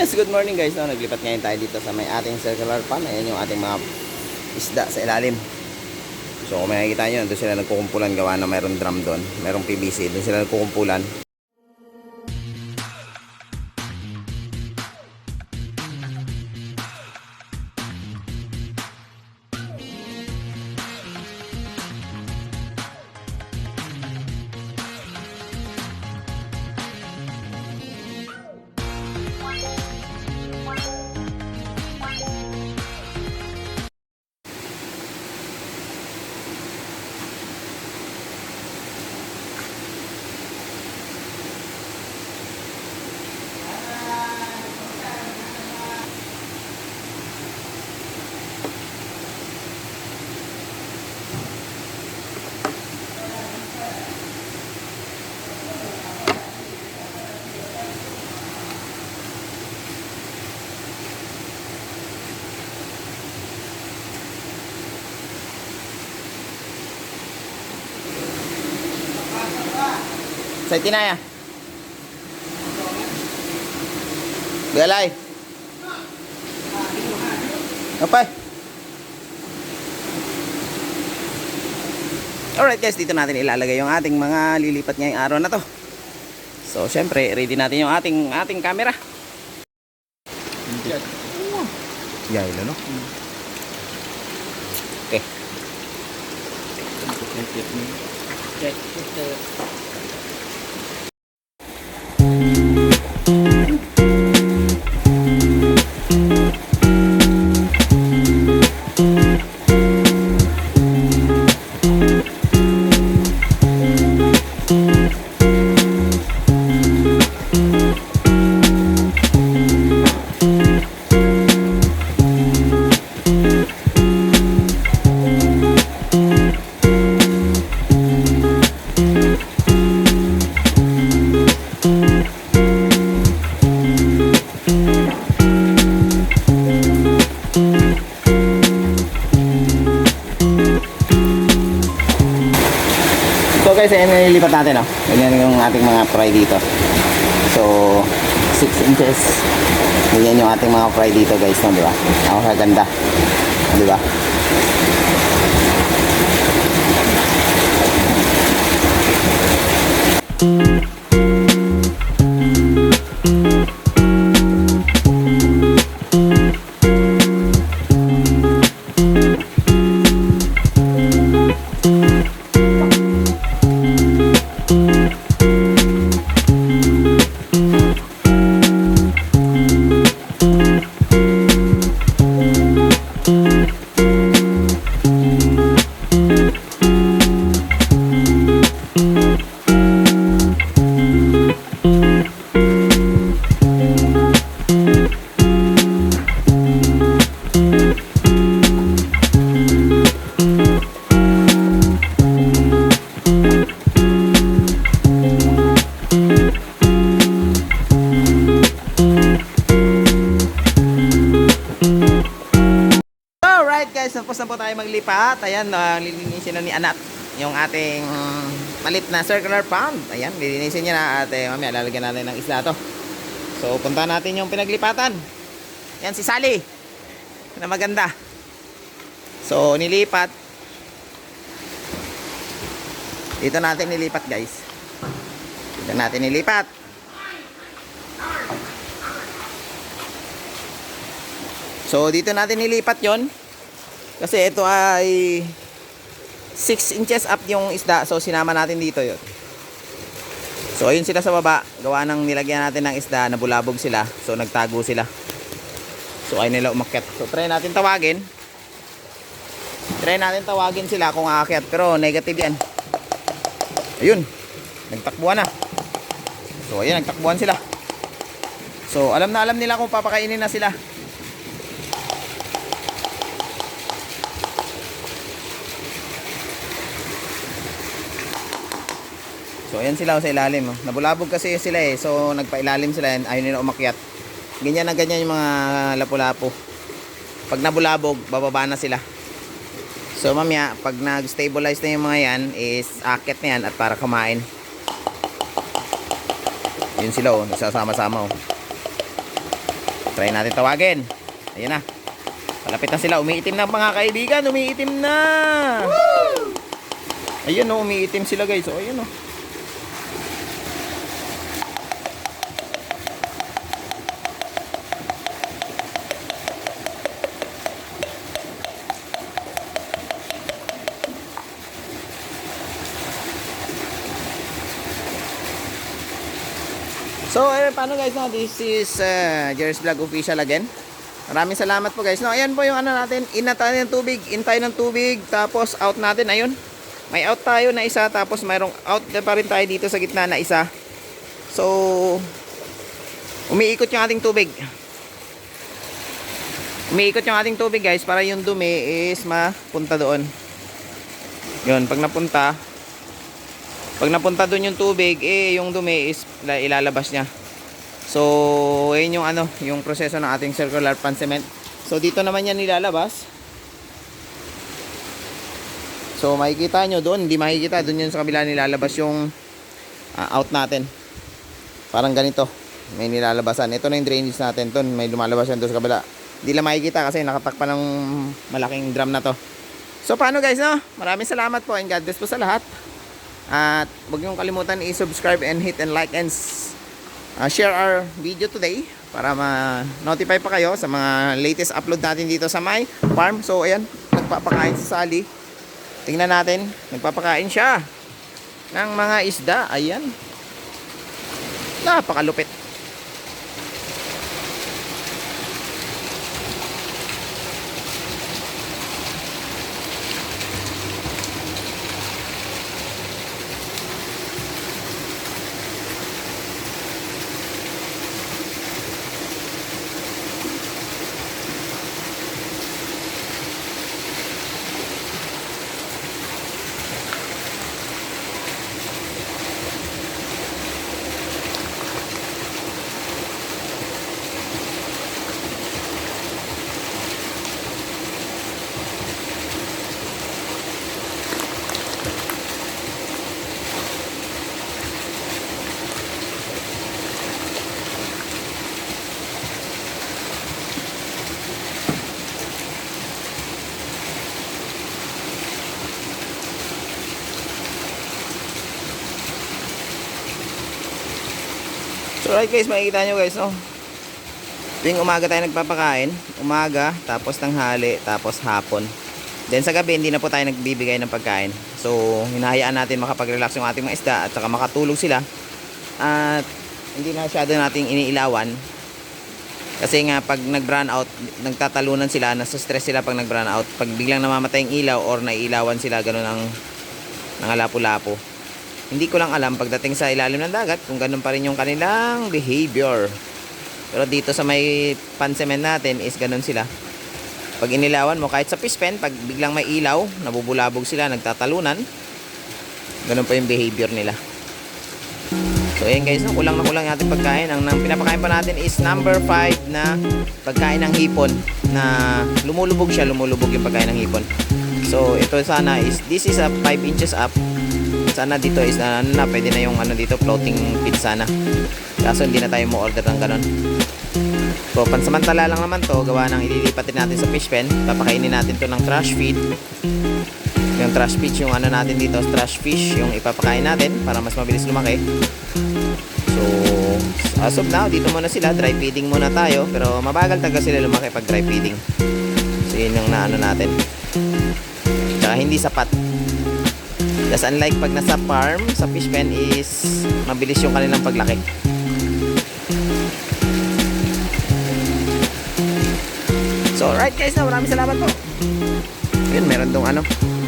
Yes, good morning guys. No, naglipat ngayon tayo dito sa may ating circular pond. Ayan yung ating mga isda sa ilalim. So kung makikita nyo, doon sila nagkukumpulan gawa na mayroong drum doon. Mayroong PVC. Doon sila nagkukumpulan. Sa itinaya. Galay. Apa? Alright guys, dito natin ilalagay yung ating mga lilipat ngayong araw na to. So, syempre, ready natin yung ating camera. Ya, no? Okay. So guys, ayan na nilipat natin, oh. Ganyan yung ating mga fry dito. So 6 inches. Ganyan yung ating mga fry dito guys, no, di ba? Ang kaganda. Di ba? Guys, tapos na po tayo maglipat. Ayan, lilinisin na ni Anak yung ating malit na circular pond. Ayan, lilinisin niya na at mamaya lalagyan natin ng isla to. So, punta natin yung pinaglipatan. Ayan, si Sally na maganda. So, nilipat. Dito natin nilipat guys. Dito natin nilipat. So, dito natin nilipat yon. Kasi ito ay 6 inches up yung isda. So sinama natin dito yun. So ayun sila sa baba. Gawa ng nilagyan natin ng isda. Nabulabog sila. So nagtago sila. So ay nila umakyat. So try natin tawagin. Try natin tawagin sila kung aakyat. Pero negative yan. Ayun. Nagtakbuhan na. So ayun, nagtakbuhan sila. So alam na alam nila kung papakainin na sila. So ayan sila sa ilalim, oh. Nabulabog kasi sila eh. So nagpailalim sila, ayaw nila umakyat. Ganyan na ganyan yung mga lapu-lapo. Pag nabulabog, bababa na sila. So mamaya, pag nag-stabilize na yung mga yan, is akyat na yan at para kumain. Yun sila, oh, nagsasama-sama, oh. Try natin tawagin. Ayan na. Palapit na sila. Umiitim na mga kaibigan. Umiitim na. Woo! Ayun o. Umiitim sila guys. O ayun o. So, paano guys, no? This is Jerry's Vlog Official again. Maraming salamat po guys. No, ayan po yung ano natin. In na tayo ng tubig. In tayo ng tubig. Tapos out natin. Ayun. May out tayo na isa. Tapos mayroong out na pa rin tayo dito sa gitna na isa. So, umiikot yung ating tubig. Umiikot yung ating tubig guys. Para yung dumi is mapunta doon. Yun. Pag napunta doon yung tubig, yung dumi is ilalabas niya. So, ayun yung yung proseso ng ating circular pan cement. So, dito naman yan nilalabas. So, makikita nyo doon, hindi makikita. Doon yun sa kabila nilalabas yung out natin. Parang ganito. May nilalabasan. Ito na yung drainage natin. Doon, may lumalabas yan doon sa kabila. Hindi lang makikita kasi nakatakpan ng malaking drum na to. So, paano guys, no? Maraming salamat po and God bless po sa lahat. At huwag niyong kalimutan i-subscribe and hit and like and share our video today para ma-notify pa kayo sa mga latest upload natin dito sa my farm. So ayan, nagpapakain si Sally. Tingnan natin, nagpapakain siya ng mga isda. Ayan. Napakalupit. So right guys, makikita nyo guys, no? Tuwing umaga tayo nagpapakain. Umaga, tapos tanghali, tapos hapon. Then sa gabi, hindi na po tayo nagbibigay ng pagkain. So, hinahayaan natin makapag-relax yung ating mga isda at saka makatulog sila. At hindi na masyado nating iniilawan. Kasi nga, pag nag-brown out, nagtatalunan sila, nasa-stress sila pag nag-brown out. Pag biglang namamatay yung ilaw or naiilawan sila, ganun ang nangalapo-lapo. Hindi ko lang alam pagdating sa ilalim ng dagat kung ganun pa rin yung kanilang behavior. Pero dito sa may pan cement natin is ganun sila. Pag inilawan mo kahit sa fish pen, pag biglang may ilaw, nabubulabog sila, nagtatalunan. Ganun pa yung behavior nila. So ayan guys, no? Kulang na kulang yung ating pagkain. Ang pinapakain pa natin is number 5 na pagkain ng hipon. Na lumulubog siya, lumulubog yung pagkain ng hipon. So ito sana is, this is a 5 inches up. Sana dito is pwede na yung dito floating feed sana. Kaso hindi na tayo mo order ng ganon. So pansamantala lang naman to, gawa ng ililipat din natin sa fish pen. Papakainin natin to ng trash feed. Yung trash feed yung natin dito, trash fish yung ipapakain natin para mas mabilis lumaki. So as of now, dito muna sila, dry feeding muna tayo. Pero mabagal talaga sila lumaki pag dry feeding. So yun yung natin. Tsaka hindi sapat. Kasi unlike pag nasa farm, sa fish pen is mabilis yung kanilang paglaki. So alright guys, maraming salamat po. Yun, meron dong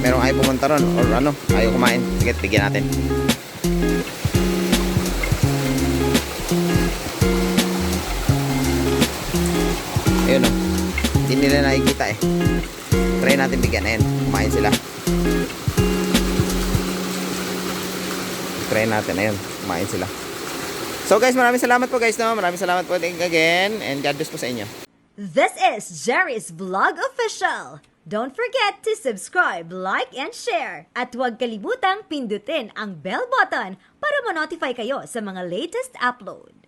merong ayaw pumunta ron or ayaw kumain. Sige, bigyan natin. Ayun hindi nila nakikita eh. Try natin bigyan, ayun, kumain sila. Try natin, ayun, kumain sila. So guys, maraming salamat po guys, no? Maraming salamat po again and God bless po sa inyo. This is Jerry's Vlog Official. Don't forget to subscribe, like, and share. At huwag kalimutang pindutin ang bell button para ma-notify kayo sa mga latest upload.